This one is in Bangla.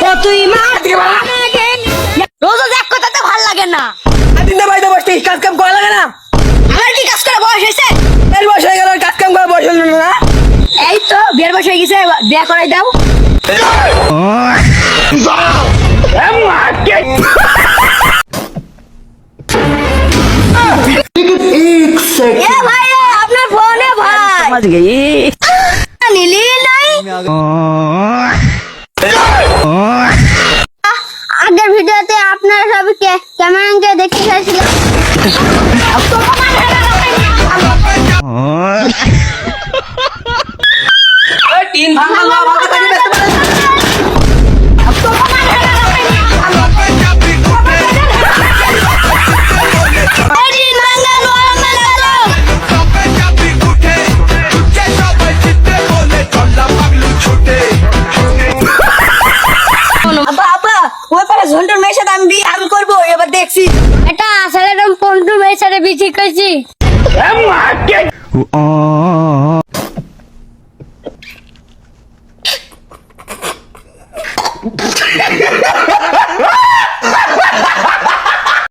যতই মার রোজ রোজ এক কথাতে ভাল লাগে না। দিন ভাই তো বসতে কাজ কাম করা লাগে না। আমার কি কাজ করে বয়স হয়েছে? এর বয়স হয়ে গেল, কাজ কাম করা বয়স হলো না। এই তো বিয়ের বয়স হয়ে গেছে, বিয়ে করাই দাও। এ ভাই আপনার ফোনে ভাই নিলি নাই। আগের ভিডিওতে আপনারা সবাই ক্যামেরাকে দেখতে চাইছিলেন। তিন ভাঙা ভাঙা থাকি ব্যস্ত করে। ঝন্টুর মেয়ের সাথে আমি করবো, এবার দেখছি। এটা আসলে এরকম পন্টু মেয়ের সাথে বিচি করছি।